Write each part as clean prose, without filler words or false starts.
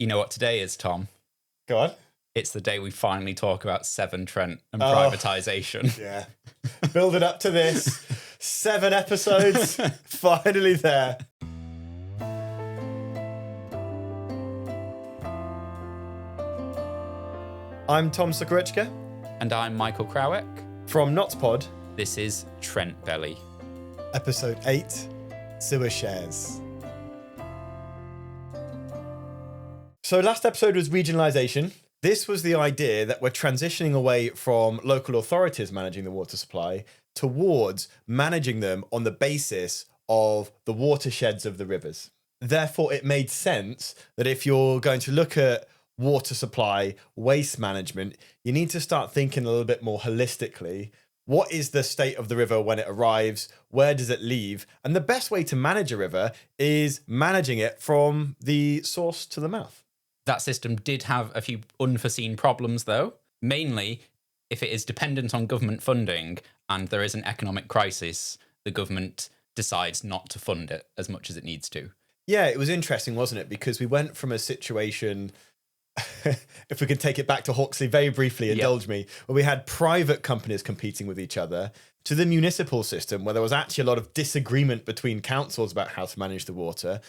You know what today is, Tom? Go on. It's the day we finally talk about Severn Trent and privatisation. Yeah. Building up to this. 7 episodes. Finally there. I'm Tom Sokorichka. And I'm Michael Krawick. From NottsPod. This is Trentbelly. Episode 8, Sewer Shares. So last episode was regionalisation. This was the idea that we're transitioning away from local authorities managing the water supply towards managing them on the basis of the watersheds of the rivers. Therefore, it made sense that if you're going to look at water supply, waste management, you need to start thinking a little bit more holistically. What is the state of the river when it arrives? Where does it leave? And the best way to manage a river is managing it from the source to the mouth. That system did have a few unforeseen problems, though. Mainly, if it is dependent on government funding and there is an economic crisis, the government decides not to fund it as much as it needs to. Yeah, it was interesting, wasn't it? Because we went from a situation, if we could take it back to Hawksley very briefly, indulge me, where we had private companies competing with each other, to the municipal system, where there was actually a lot of disagreement between councils about how to manage the water.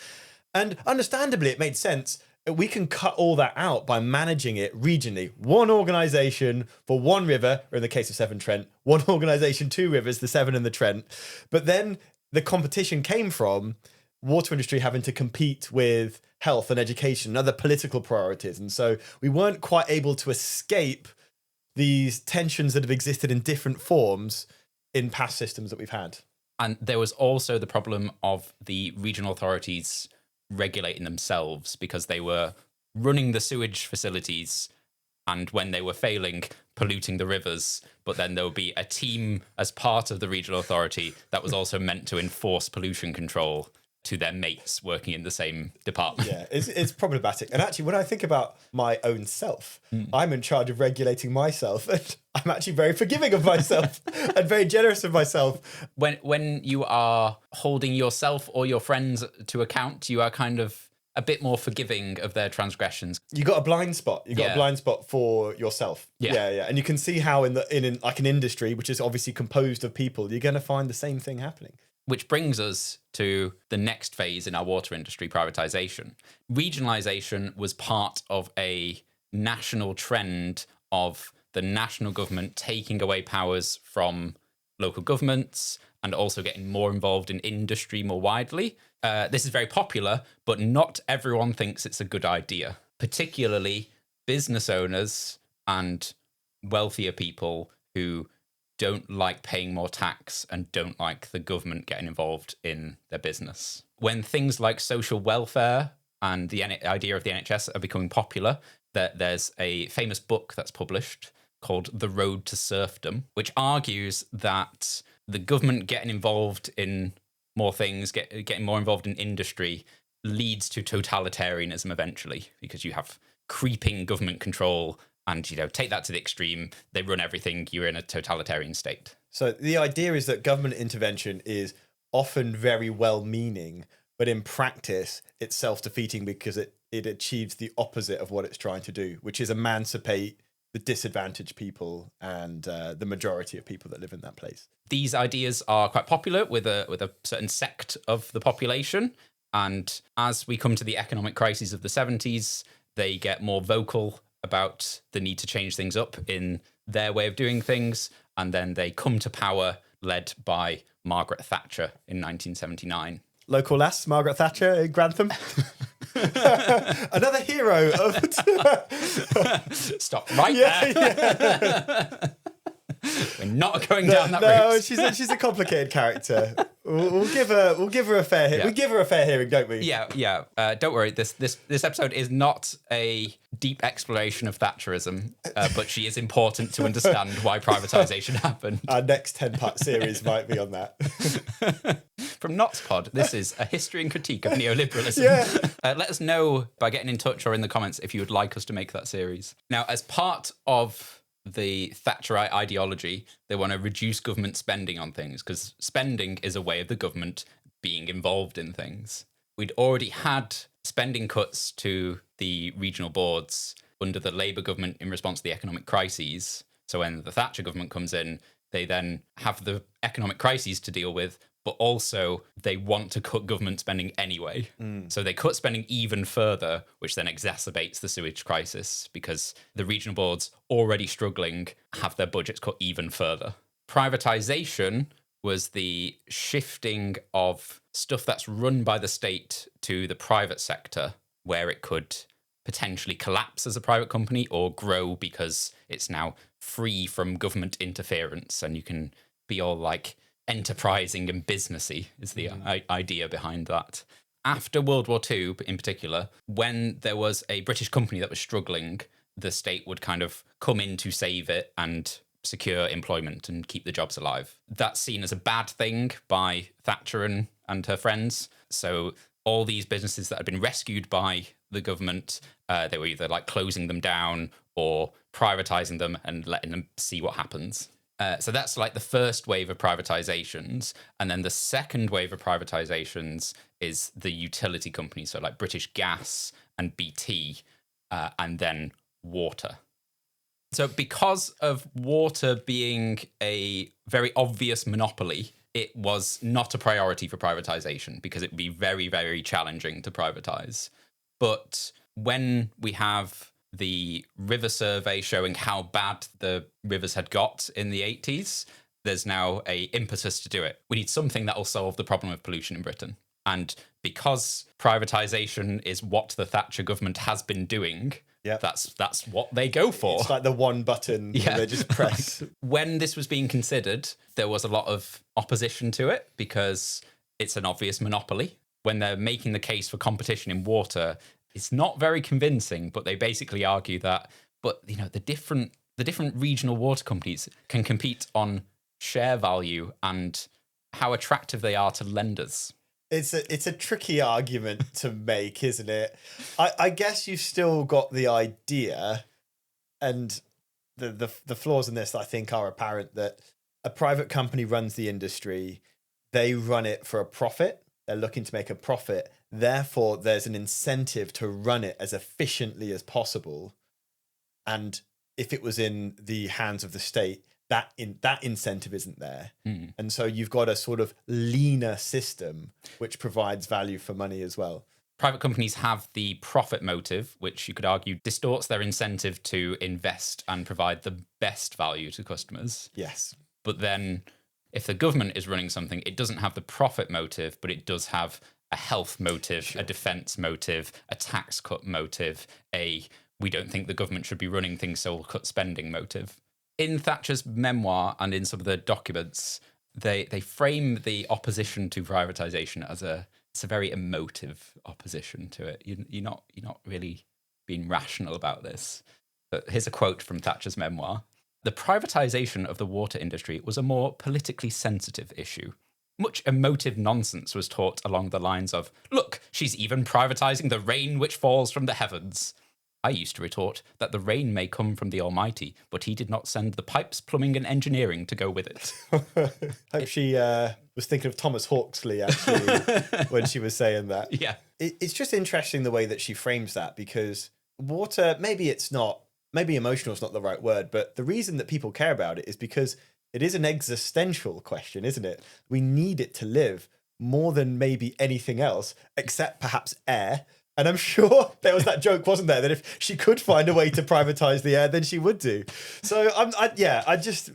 And understandably, it made sense. We can cut all that out by managing it regionally. One organisation for one river, or in the case of Severn Trent, one organisation, 2 rivers, the Severn and the Trent. But then the competition came from water industry having to compete with health and education and other political priorities. And so we weren't quite able to escape these tensions that have existed in different forms in past systems that we've had. And there was also the problem of the regional authorities regulating themselves because they were running the sewage facilities and when they were failing, polluting the rivers. But then there would be a team as part of the regional authority that was also meant to enforce pollution control to their mates working in the same department. Yeah, it's problematic. And actually, when I think about my own self, I'm in charge of regulating myself, and I'm actually very forgiving of myself and very generous of myself. When you are holding yourself or your friends to account, you are kind of a bit more forgiving of their transgressions. You got a blind spot. You got a blind spot for yourself. Yeah. And you can see how in like an industry, which is obviously composed of people, you're going to find the same thing happening. Which brings us to the next phase in our water industry, privatisation. Regionalisation was part of a national trend of the national government taking away powers from local governments and also getting more involved in industry more widely. This is very popular, but not everyone thinks it's a good idea, particularly business owners and wealthier people who don't like paying more tax and don't like the government getting involved in their business. When things like social welfare and the idea of the NHS are becoming popular, there's a famous book that's published called The Road to Serfdom, which argues that the government getting involved in more things, getting more involved in industry, leads to totalitarianism eventually, because you have creeping government control. And, take that to the extreme. They run everything. You're in a totalitarian state. So the idea is that government intervention is often very well-meaning, but in practice, it's self-defeating because it achieves the opposite of what it's trying to do, which is emancipate the disadvantaged people and the majority of people that live in that place. These ideas are quite popular with a certain sect of the population. And as we come to the economic crises of the 70s, they get more vocal about the need to change things up in their way of doing things. And then they come to power led by Margaret Thatcher in 1979. Local lass, Margaret Thatcher in Grantham. Another hero of... Stop right there. Yeah. We're not going down that route. No, she's a complicated character. We'll give her a fair hearing. Yeah. We give her a fair hearing, don't we? Yeah. Don't worry. This episode is not a deep exploration of Thatcherism, but she is important to understand why privatisation happened. Our next 10-part series might be on that. From NottsPod, this is a history and critique of neoliberalism. Yeah. Let us know by getting in touch or in the comments if you would like us to make that series. Now, as part of the Thatcherite ideology, they want to reduce government spending on things because spending is a way of the government being involved in things. We'd already had spending cuts to the regional boards under the Labour government in response to the economic crises. So when the Thatcher government comes in, they then have the economic crises to deal with, but also they want to cut government spending anyway. So they cut spending even further, which then exacerbates the sewage crisis because the regional boards, already struggling, have their budgets cut even further. Privatisation was the shifting of stuff that's run by the state to the private sector, where it could potentially collapse as a private company or grow because it's now free from government interference and you can be all like enterprising and businessy is the idea behind that. After World War II, in particular, when there was a British company that was struggling, the state would kind of come in to save it and secure employment and keep the jobs alive. That's seen as a bad thing by Thatcher and her friends. So all these businesses that had been rescued by the government, they were either like closing them down or privatizing them and letting them see what happens. So that's like the first wave of privatizations. And then the second wave of privatizations is the utility companies. So like British Gas and BT, and then water. So because of water being a very obvious monopoly, it was not a priority for privatization because it would be very, very challenging to privatize. But when we have the river survey showing how bad the rivers had got in the 80s, there's now a impetus to do it. We need something that will solve the problem of pollution in Britain. And because privatization is what the Thatcher government has been doing, that's what they go for. It's like the one button they just press. When this was being considered, there was a lot of opposition to it because it's an obvious monopoly. When they're making the case for competition in water, it's not very convincing, but they basically argue that, but you know, the different regional water companies can compete on share value and how attractive they are to lenders. It's a tricky argument to make, isn't it? I guess you've still got the idea, and the flaws in this I think are apparent, that a private company runs the industry, they run it for a profit, they're looking to make a profit, therefore there's an incentive to run it as efficiently as possible. And if it was in the hands of the state, that incentive isn't there. And so you've got a sort of leaner system which provides value for money as well. Private companies have the profit motive, which you could argue distorts their incentive to invest and provide the best value to customers. Yes. But then if the government is running something, it doesn't have the profit motive, but it does have a health motive, a defence motive, a tax cut motive, we don't think the government should be running things, so we'll cut spending motive. In Thatcher's memoir and in some of the documents, they frame the opposition to privatisation as it's a very emotive opposition to it. You're not really being rational about this. But here's a quote from Thatcher's memoir. The privatisation of the water industry was a more politically sensitive issue. Much emotive nonsense was taught along the lines of, look, she's even privatising the rain which falls from the heavens. I used to retort that the rain may come from the Almighty, but he did not send the pipes, plumbing and engineering to go with it. Hope she was thinking of Thomas Hawksley, actually, when she was saying that. Yeah. It's just interesting the way that she frames that, because water, maybe emotional is not the right word, but the reason that people care about it is because it is an existential question, isn't it? We need it to live more than maybe anything else, except perhaps air. And I'm sure there was that joke, wasn't there, that if she could find a way to privatise the air, then she would do. So I just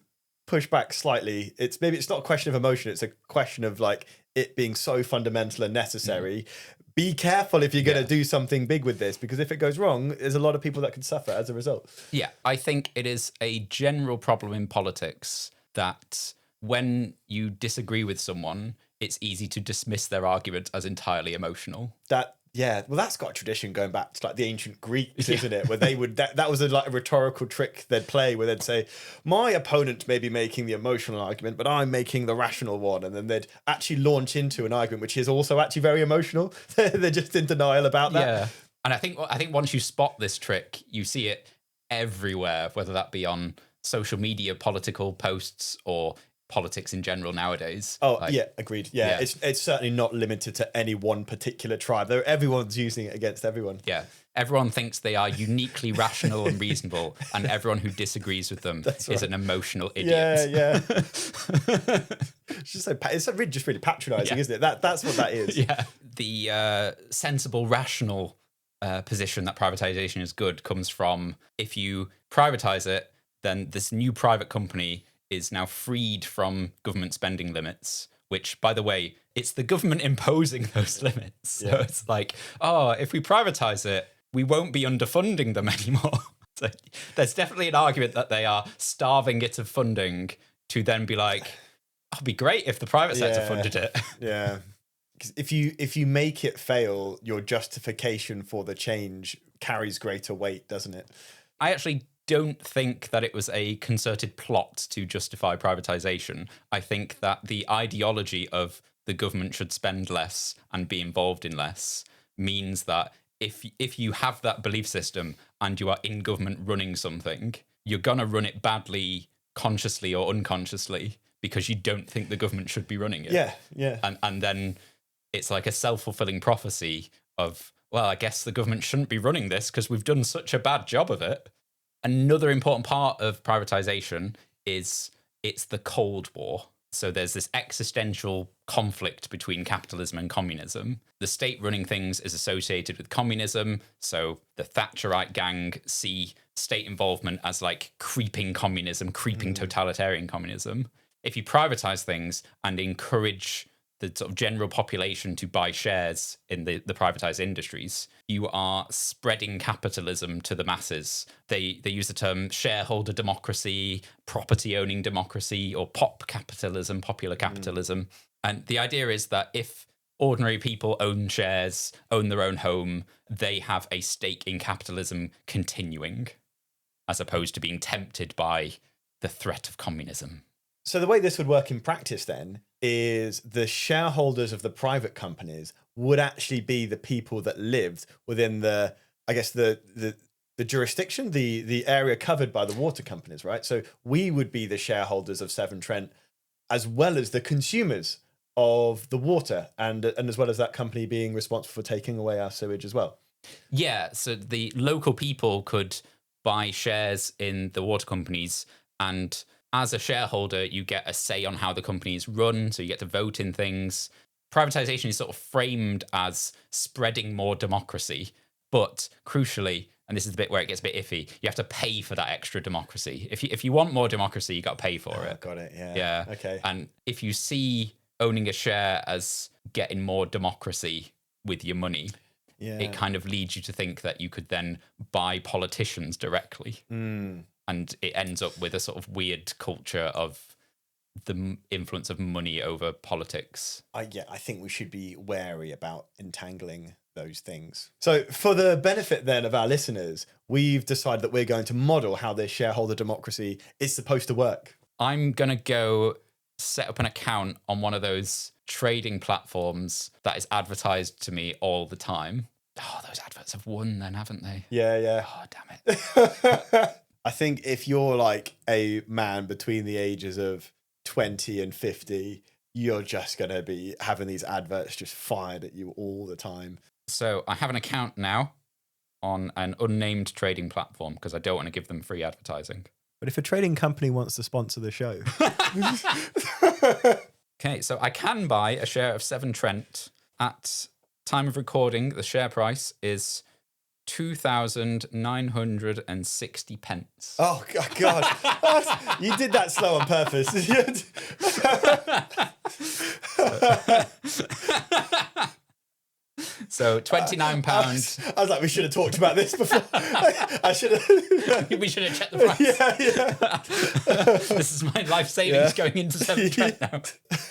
push back slightly. It's not a question of emotion. It's a question of like it being so fundamental and necessary. Be careful if you're going to do something big with this, because if it goes wrong, there's a lot of people that can suffer as a result. Yeah, I think it is a general problem in politics that when you disagree with someone, it's easy to dismiss their argument as entirely emotional. That's got a tradition going back to like the ancient Greeks, isn't it? Where they would that was a rhetorical trick they'd play, where they'd say, "My opponent may be making the emotional argument, but I'm making the rational one," and then they'd actually launch into an argument which is also actually very emotional. They're just in denial about that. Yeah, and I think once you spot this trick, you see it everywhere, whether that be on social media, political posts, or politics in general nowadays. Oh, yeah, agreed. Yeah, Yeah. It's certainly not limited to any one particular tribe. Everyone's using it against everyone. Yeah. Everyone thinks they are uniquely rational and reasonable, and everyone who disagrees with them is an emotional idiot. Yeah. It's just it's just really patronising, isn't it? That's what that is. Yeah. The sensible, rational position that privatization is good comes from, if you privatize it, then this new private company is now freed from government spending limits, which, by the way, it's the government imposing those limits. So it's like, if we privatize it, we won't be underfunding them anymore. So there's definitely an argument that they are starving it of funding to then be like, it'd be great if the private sector funded it. Yeah. Because if you make it fail, your justification for the change carries greater weight, doesn't it? I actually don't think that it was a concerted plot to justify privatization. I think that the ideology of the government should spend less and be involved in less means that if you have that belief system and you are in government running something, you're going to run it badly, consciously or unconsciously, because you don't think the government should be running it. Yeah. And then it's like a self-fulfilling prophecy of, well, I guess the government shouldn't be running this because we've done such a bad job of it. Another important part of privatization is it's the Cold War. So there's this existential conflict between capitalism and communism. The state running things is associated with communism. So the Thatcherite gang see state involvement as like creeping communism, creeping totalitarian communism. If you privatize things and encourage the sort of general population to buy shares in the privatized industries, you are spreading capitalism to the masses. They use the term shareholder democracy, property owning democracy, or pop capitalism, popular capitalism. And the idea is that if ordinary people own shares, own their own home, they have a stake in capitalism continuing, as opposed to being tempted by the threat of communism. So the way this would work in practice then is the shareholders of the private companies would actually be the people that lived within the jurisdiction, the area covered by the water companies, right? So we would be the shareholders of Severn Trent, as well as the consumers of the water, and as well as that company being responsible for taking away our sewage as well. Yeah, so the local people could buy shares in the water companies, and as a shareholder, you get a say on how the company is run, so you get to vote in things. Privatization is sort of framed as spreading more democracy, but crucially, and this is the bit where it gets a bit iffy, you have to pay for that extra democracy. If you want more democracy, you got to pay for it. Got it, yeah. Yeah. Okay. And if you see owning a share as getting more democracy with your money, it kind of leads you to think that you could then buy politicians directly. And it ends up with a sort of weird culture of the influence of money over politics. I think we should be wary about entangling those things. So for the benefit then of our listeners, we've decided that we're going to model how this shareholder democracy is supposed to work. I'm going to go set up an account on one of those trading platforms that is advertised to me all the time. Oh, those adverts have won then, haven't they? Yeah. Oh, damn it. I think if you're like a man between the ages of 20 and 50, you're just going to be having these adverts just fired at you all the time. So I have an account now on an unnamed trading platform because I don't want to give them free advertising. But if a trading company wants to sponsor the show. Okay, so I can buy a share of Severn Trent. At time of recording, the share price is 2,960 pence. Oh, God. You did that slow on purpose. So £29. I was like, we should have talked about this before. I should have. We should have checked the price. Yeah. This is my life savings going into Severn Trent now.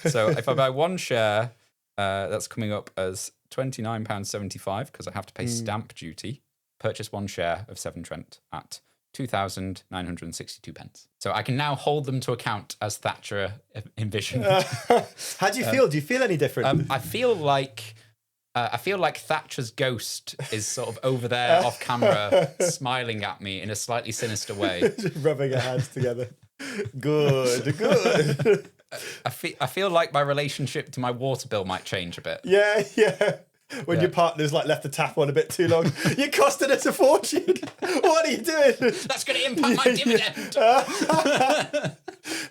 So if I buy one share, that's coming up as £29.75 because I have to pay stamp duty. Purchase one share of Severn Trent at 2,962 pence. So I can now hold them to account as Thatcher envisioned. How do you feel? Do you feel any different? I feel like Thatcher's ghost is sort of over there off camera, smiling at me in a slightly sinister way. Just rubbing our hands together. Good. I feel like my relationship to my water bill might change a bit. Yeah. When your partner's like left the tap on a bit too long, you're costing us a fortune. What are you doing? That's going to impact my dividend.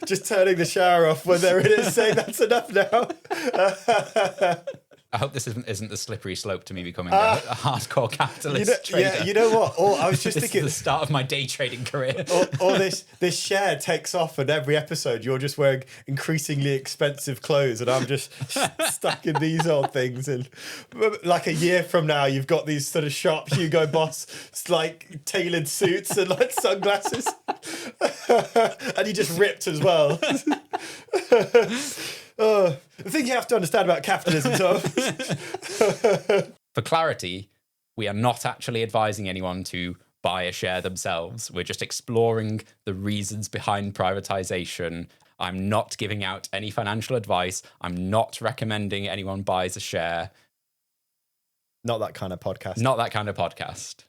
Just turning the shower off when they're in it, saying that's enough now. I hope this isn't the slippery slope to me becoming a hardcore capitalist trader. Yeah, you know what? Or I was just This thinking is the start of my day trading career. or this share takes off, and every episode you're just wearing increasingly expensive clothes, and I'm just stuck in these old things. And like a year from now, you've got these sort of sharp Hugo Boss like tailored suits and like sunglasses, and you just ripped as well. The thing you have to understand about capitalism, Tom. For clarity, we are not actually advising anyone to buy a share themselves. We're just exploring the reasons behind privatization. I'm not giving out any financial advice. I'm not recommending anyone buys a share. Not that kind of podcast. Not that kind of podcast.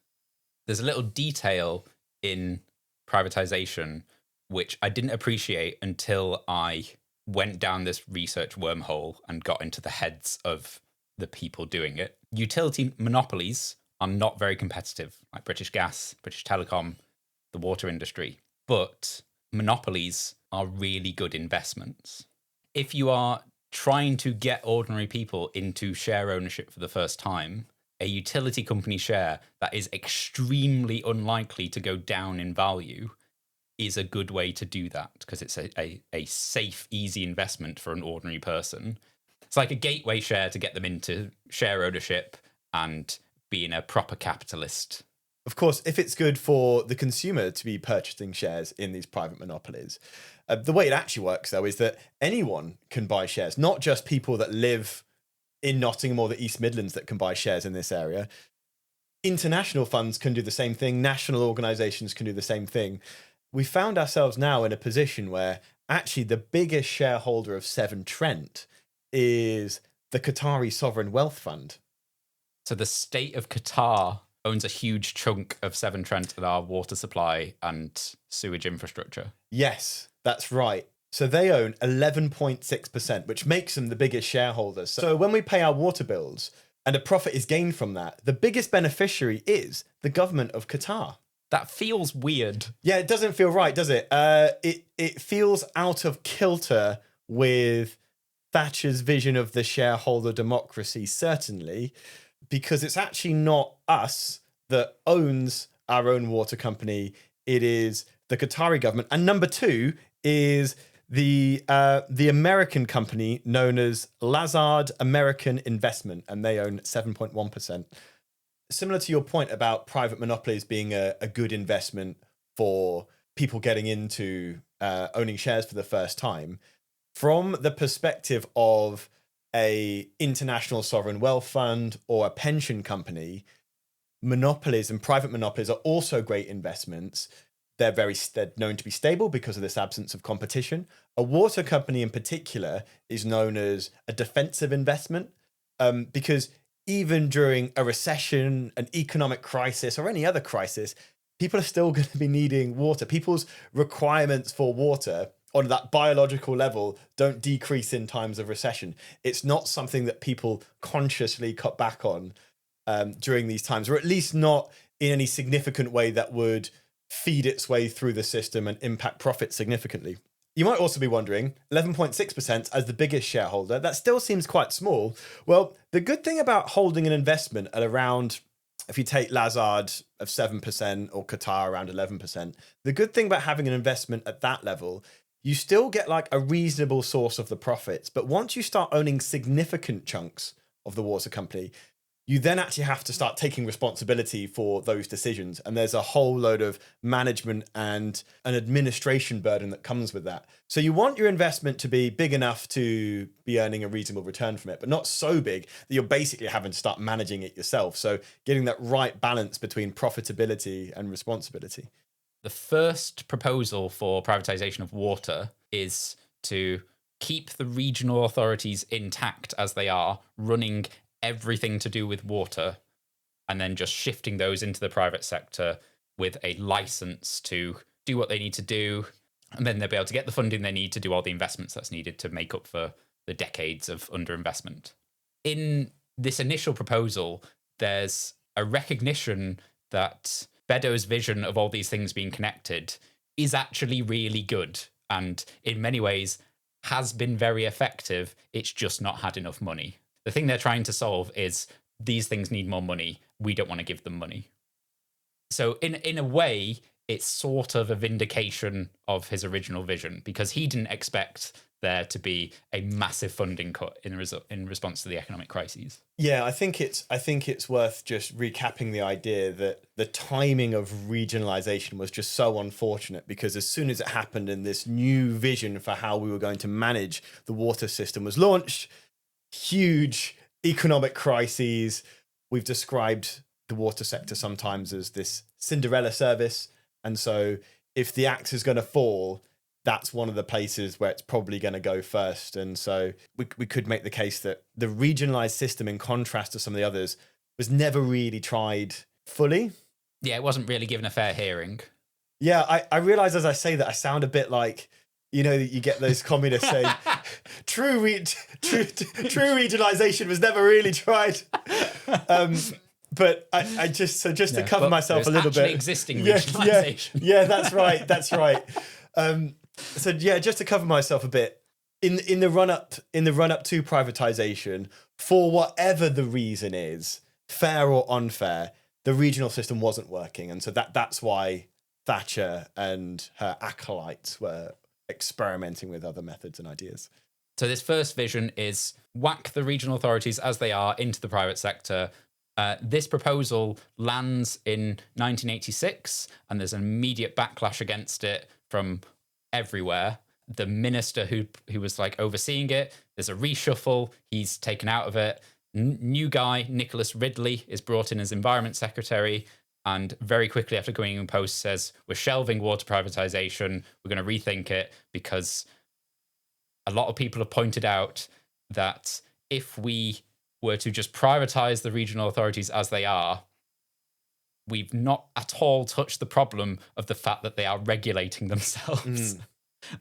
There's a little detail in privatization which I didn't appreciate until I went down this research wormhole and got into the heads of the people doing it. Utility monopolies are not very competitive, like British Gas, British Telecom, the water industry. But monopolies are really good investments. If you are trying to get ordinary people into share ownership for the first time, a utility company share that is extremely unlikely to go down in value is a good way to do that, because it's a safe, easy investment for an ordinary person. It's like a gateway share to get them into share ownership and being a proper capitalist. Of course, if it's good for the consumer to be purchasing shares in these private monopolies, the way it actually works, though, is that anyone can buy shares, not just people that live in Nottingham or the East Midlands that can buy shares in this area. International funds can do the same thing. National organisations can do the same thing. We found ourselves now in a position where actually the biggest shareholder of Severn Trent is the Qatari Sovereign Wealth Fund. So the state of Qatar owns a huge chunk of Severn Trent and our water supply and sewage infrastructure. Yes, that's right. So they own 11.6%, which makes them the biggest shareholders. So when we pay our water bills and a profit is gained from that, the biggest beneficiary is the government of Qatar. That feels weird. Yeah, it doesn't feel right, does it? It feels out of kilter with Thatcher's vision of the shareholder democracy, certainly, because it's actually not us that owns our own water company. It is the Qatari government. And number two is the American company known as Lazard American Investment, and they own 7.1%. Similar to your point about private monopolies being a good investment for people getting into owning shares for the first time, from the perspective of a international sovereign wealth fund or a pension company, monopolies and private monopolies are also great investments. They're known to be stable because of this absence of competition. A water company in particular is known as a defensive investment because even during a recession, an economic crisis, or any other crisis, people are still going to be needing water. People's requirements for water on that biological level don't decrease in times of recession. It's not something that people consciously cut back on during these times, or at least not in any significant way that would feed its way through the system and impact profit significantly. You might also be wondering, 11.6% as the biggest shareholder, that still seems quite small. Well, the good thing about holding an investment at around, if you take Lazard of 7% or Qatar around 11%, the good thing about having an investment at that level, you still get like a reasonable source of the profits. But once you start owning significant chunks of the water company, you then actually have to start taking responsibility for those decisions. And there's a whole load of management and an administration burden that comes with that. So you want your investment to be big enough to be earning a reasonable return from it, but not so big that you're basically having to start managing it yourself. So getting that right balance between profitability and responsibility. The first proposal for privatization of water is to keep the regional authorities intact as they are, running everything to do with water, and then just shifting those into the private sector with a license to do what they need to do. And then they'll be able to get the funding they need to do all the investments that's needed to make up for the decades of underinvestment. In this initial proposal, there's a recognition that Beddoes' vision of all these things being connected is actually really good and in many ways has been very effective. It's just not had enough money. The thing they're trying to solve is these things need more money. We don't want to give them money. So in a way, it's sort of a vindication of his original vision because he didn't expect there to be a massive funding cut in response to the economic crises. Yeah, I think it's worth just recapping the idea that the timing of regionalisation was just so unfortunate because as soon as it happened and this new vision for how we were going to manage the water system was launched, huge economic crises. We've described the water sector sometimes as this Cinderella service. And so if the axe is going to fall, that's one of the places where it's probably going to go first. And so we could make the case that the regionalised system, in contrast to some of the others, was never really tried fully. Yeah, it wasn't really given a fair hearing. Yeah, I realise as I say that I sound a bit like, you know, you get those communists saying, true regionalisation was never really tried. But I just to cover myself a little bit. Existing regionalisation. Yeah, that's right. That's right. So yeah, just to cover myself a bit, in the run up to privatisation, for whatever the reason is, fair or unfair, the regional system wasn't working, and so that's why Thatcher and her acolytes were experimenting with other methods and ideas. So this first vision is whack the regional authorities as they are into the private sector. This proposal lands in 1986, and there's an immediate backlash against it from everywhere. The minister who was like overseeing it, there's a reshuffle. He's taken out of it. New guy, Nicholas Ridley, is brought in as environment secretary, and very quickly after coming in post says, we're shelving water privatisation. We're going to rethink it because a lot of people have pointed out that if we were to just privatise the regional authorities as they are, we've not at all touched the problem of the fact that they are regulating themselves.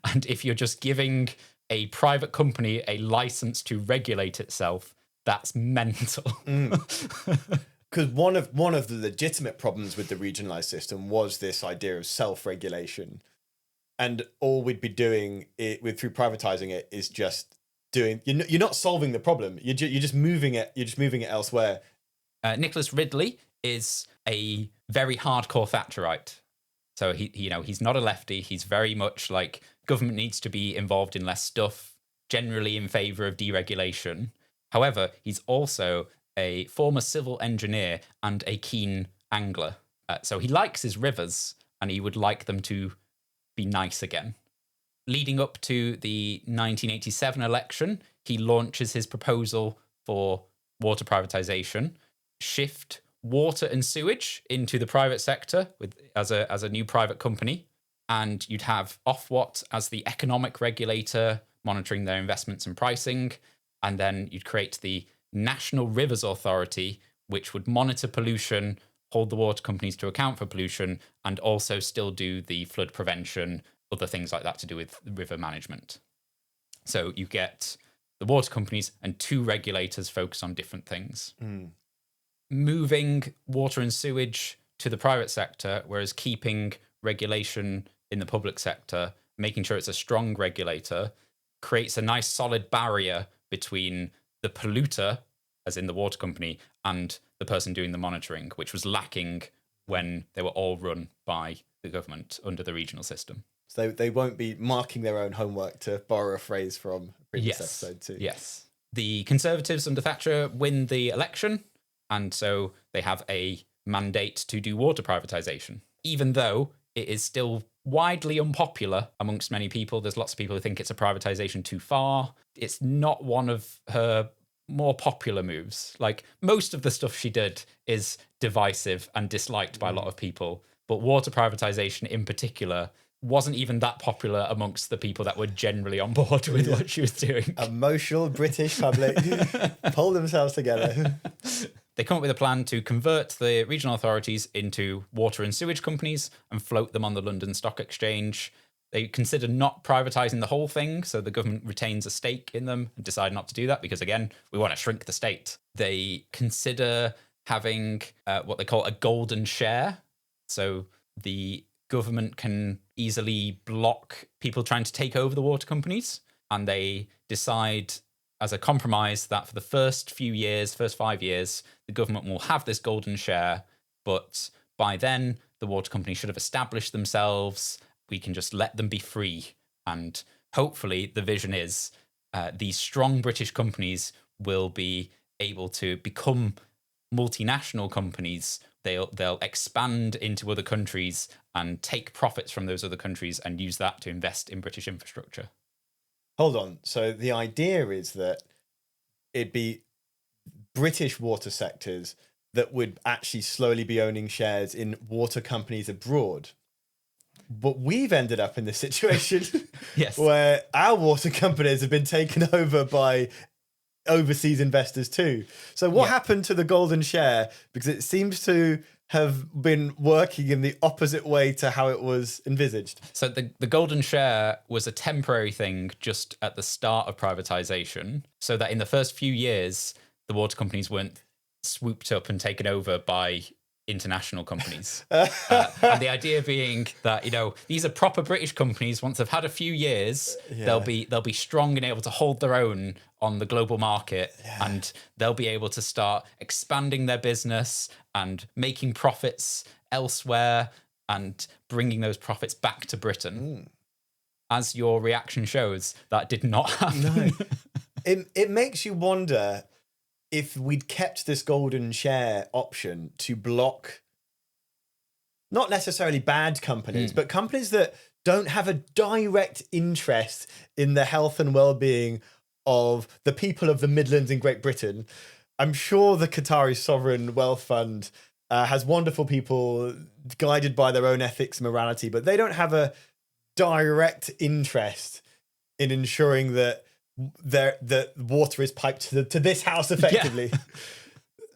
And if you're just giving a private company a license to regulate itself, that's mental. Because one of the legitimate problems with the regionalised system was this idea of self-regulation. And all we'd be doing through privatising it is just you're not solving the problem. You're just moving it. You're just moving it elsewhere. Nicholas Ridley is a very hardcore Thatcherite. So he's not a lefty. He's very much like government needs to be involved in less stuff, generally in favour of deregulation. However, he's also a former civil engineer and a keen angler. So he likes his rivers and he would like them to be nice again. Leading up to the 1987 election, he launches his proposal for water privatisation, shift water and sewage into the private sector as a new private company, and you'd have Ofwat as the economic regulator monitoring their investments and pricing, and then you'd create the National Rivers Authority, which would monitor pollution, hold the water companies to account for pollution, and also still do the flood prevention, other things like that to do with river management. So you get the water companies and two regulators focus on different things. Moving water and sewage to the private sector, whereas keeping regulation in the public sector, making sure it's a strong regulator, creates a nice solid barrier between the polluter, as in the water company, and the person doing the monitoring, which was lacking when they were all run by the government under the regional system. So they won't be marking their own homework, to borrow a phrase from a previous episode too. Yes. The Conservatives under Thatcher win the election, and so they have a mandate to do water privatisation. Even though it is still widely unpopular amongst many people, there's lots of people who think it's a privatisation too far. It's not one of her more popular moves. Like, most of the stuff she did is divisive and disliked by a lot of people, but water privatisation in particular wasn't even that popular amongst the people that were generally on board with what she was doing. Emotional British public pull themselves together. They come up with a plan to convert the regional authorities into water and sewage companies and float them on the London Stock Exchange. They consider not privatizing the whole thing, so the government retains a stake in them and decide not to do that because, again, we want to shrink the state. They consider having what they call a golden share. So the government can easily block people trying to take over the water companies, and they decide as a compromise that for the first 5 years, the government will have this golden share, but by then the water companies should have established themselves. We can just let them be free. And hopefully the vision is these strong British companies will be able to become multinational companies. They'll expand into other countries and take profits from those other countries and use that to invest in British infrastructure. Hold on. So the idea is that it'd be British water sectors that would actually slowly be owning shares in water companies abroad. But we've ended up in this situation Yes. where our water companies have been taken over by overseas investors too. So what happened to the golden share? Because it seems to have been working in the opposite way to how it was envisaged. So the golden share was a temporary thing just at the start of privatization, so that in the first few years, the water companies weren't swooped up and taken over by international companies. And the idea being that, these are proper British companies. Once they've had a few years, they'll be strong and able to hold their own on the global market, and they'll be able to start expanding their business and making profits elsewhere and bringing those profits back to Britain. As your reaction shows, that did not happen. No. It makes you wonder if we'd kept this golden share option to block not necessarily bad companies, but companies that don't have a direct interest in the health and well-being of the people of the Midlands in Great Britain. I'm sure the Qatari Sovereign Wealth Fund has wonderful people guided by their own ethics and morality, but they don't have a direct interest in ensuring that the water is piped to this house effectively.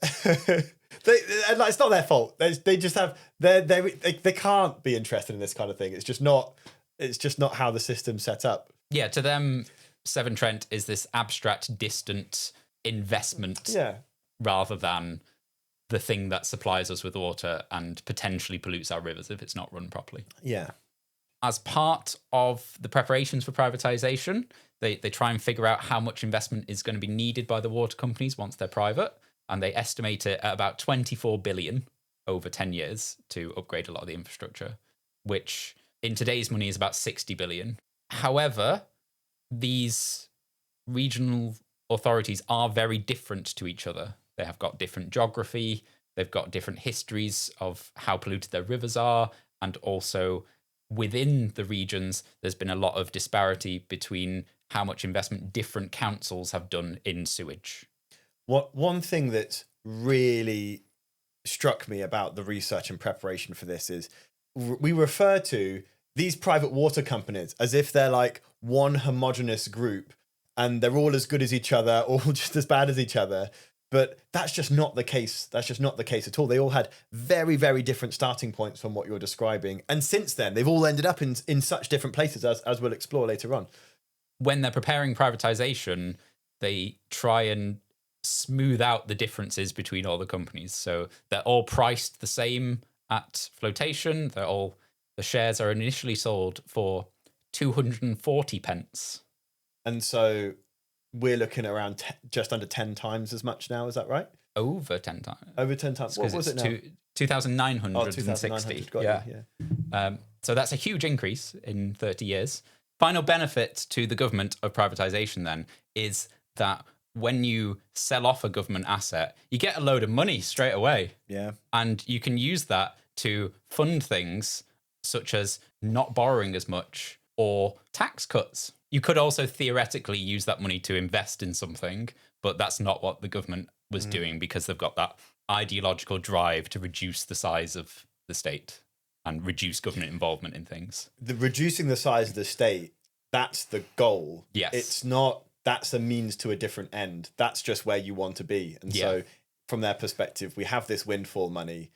It's not their fault. They just have they can't be interested in this kind of thing. It's just not how the system's set up. Yeah, to them, Severn Trent is this abstract, distant investment rather than the thing that supplies us with water and potentially pollutes our rivers if it's not run properly. Yeah. As part of the preparations for privatisation, they try and figure out how much investment is going to be needed by the water companies once they're private, and they estimate it at about 24 billion over 10 years to upgrade a lot of the infrastructure, which in today's money is about 60 billion. However, these regional authorities are very different to each other. They have got different geography, they've got different histories of how polluted their rivers are, and also within the regions, there's been a lot of disparity between how much investment different councils have done in sewage. One thing that really struck me about the research and preparation for this is we refer to these private water companies as if they're like one homogenous group and they're all as good as each other, all just as bad as each other. But that's just not the case. That's just not the case at all. They all had very, very different starting points from what you're describing. And since then, they've all ended up in such different places, as we'll explore later on. When they're preparing privatization, they try and smooth out the differences between all the companies. So they're all priced the same at flotation. The shares are initially sold for 240 pence. And so we're looking at around just under 10 times as much now. Is that right? Over 10 times. Over 10 times. What was it now? 2,960. Yeah. So that's a huge increase in 30 years. Final benefit to the government of privatisation then is that when you sell off a government asset, you get a load of money straight away. Yeah. And you can use that to fund things such as not borrowing as much or tax cuts. You could also theoretically use that money to invest in something, but that's not what the government was doing because they've got that ideological drive to reduce the size of the state and reduce government involvement in things. Reducing the size of the state, that's the goal. Yes. It's not, that's a means to a different end. That's just where you want to be. And so from their perspective, we have this windfall money,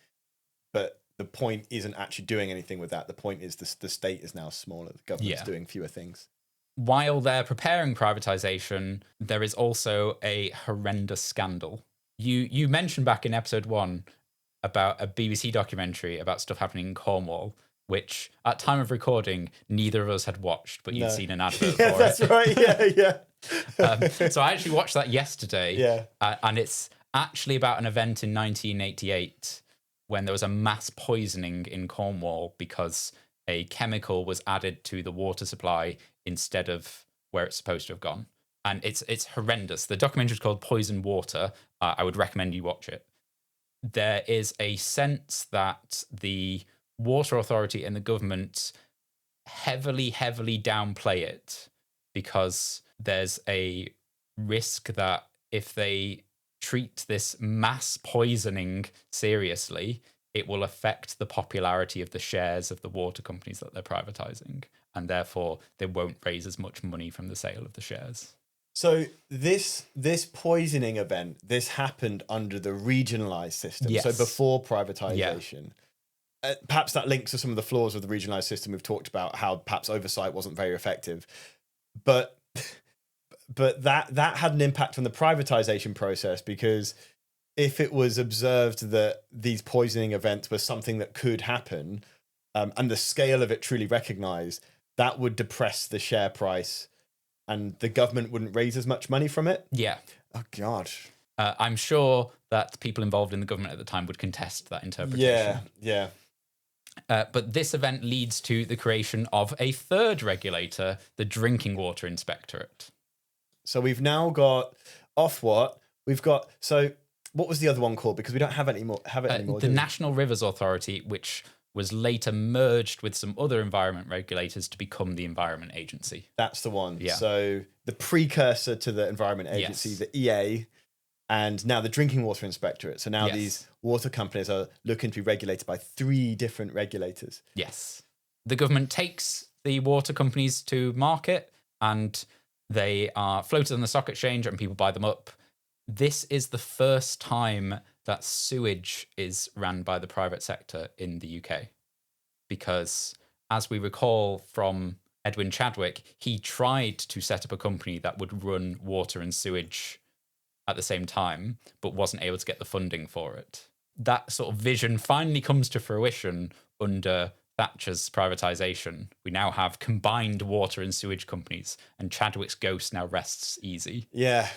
but the point isn't actually doing anything with that. The point is the state is now smaller. The government's doing fewer things. While they're preparing privatisation, there is also a horrendous scandal. You mentioned back in episode 1 about a BBC documentary about stuff happening in Cornwall, which at time of recording, neither of us had watched, but you'd seen an advert for it. That's right. Yeah. So I actually watched that yesterday. Yeah. And it's actually about an event in 1988 when there was a mass poisoning in Cornwall because a chemical was added to the water supply instead of where it's supposed to have gone. And it's horrendous. The documentary is called Poison Water. I would recommend you watch it. There is a sense that the water authority and the government heavily downplay it because there's a risk that if they treat this mass poisoning seriously, it will affect the popularity of the shares of the water companies that they're privatizing, and therefore they won't raise as much money from the sale of the shares. So this poisoning event, this happened under the regionalised system. Yes. So before privatisation. Perhaps that links to some of the flaws of the regionalised system. We've talked about how perhaps oversight wasn't very effective. But that had an impact on the privatisation process, because if it was observed that these poisoning events were something that could happen, and the scale of it truly recognised, that would depress the share price and the government wouldn't raise as much money from it. Yeah. Oh, God. I'm sure that people involved in the government at the time would contest that interpretation. Yeah. But this event leads to the creation of a third regulator, the Drinking Water Inspectorate. So we've now got Ofwat. We've got, so what was the other one called? Because we don't have it anymore. The National Rivers Authority, which was later merged with some other environment regulators to become the Environment Agency. That's the one. Yeah. So the precursor to the Environment Agency, the EA, and now the Drinking Water Inspectorate. So now these water companies are looking to be regulated by 3 different regulators. Yes. The government takes the water companies to market and they are floated on the stock exchange and people buy them up. This is the first time that sewage is ran by the private sector in the UK. Because as we recall from Edwin Chadwick, he tried to set up a company that would run water and sewage at the same time, but wasn't able to get the funding for it. That sort of vision finally comes to fruition under Thatcher's privatisation. We now have combined water and sewage companies, and Chadwick's ghost now rests easy. Yeah.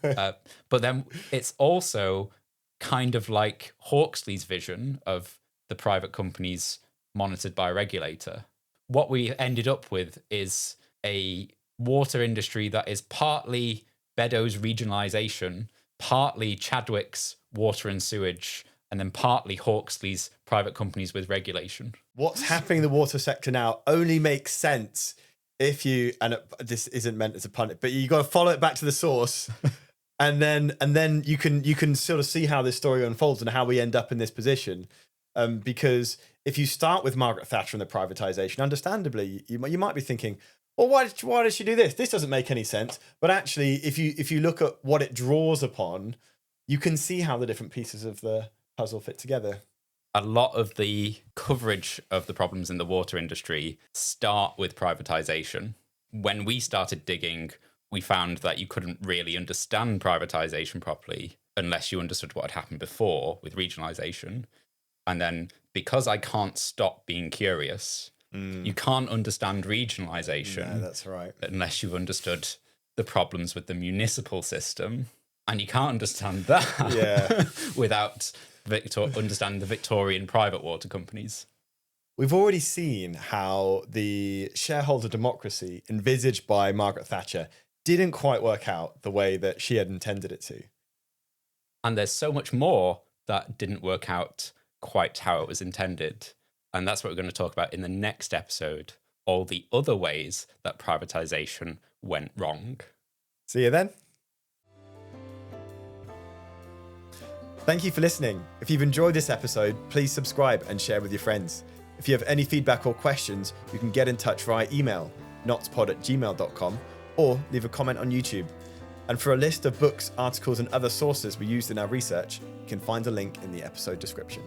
But then it's also kind of like Hawksley's vision of the private companies monitored by a regulator. What we ended up with is a water industry that is partly Beddoes regionalisation, partly Chadwick's water and sewage, and then partly Hawksley's private companies with regulation. What's happening in the water sector now only makes sense if you, and this isn't meant as a pun, but you got to follow it back to the source. And then you can sort of see how this story unfolds and how we end up in this position. Because if you start with Margaret Thatcher and the privatisation, understandably, you might be thinking, well, why did she do this? This doesn't make any sense. But actually, if you look at what it draws upon, you can see how the different pieces of the puzzle fit together. A lot of the coverage of the problems in the water industry start with privatisation. When we started digging, we found that you couldn't really understand privatisation properly unless you understood what had happened before with regionalisation. And then because I can't stop being curious, you can't understand regionalisation. Yeah, that's right. Unless you've understood the problems with the municipal system. And you can't understand that without understanding the Victorian private water companies. We've already seen how the shareholder democracy envisaged by Margaret Thatcher didn't quite work out the way that she had intended it to. And there's so much more that didn't work out quite how it was intended. And that's what we're going to talk about in the next episode, all the other ways that privatisation went wrong. See you then. Thank you for listening. If you've enjoyed this episode, please subscribe and share with your friends. If you have any feedback or questions, you can get in touch via email, NottsPod@gmail.com, or leave a comment on YouTube. And for a list of books, articles, and other sources we used in our research, you can find a link in the episode description.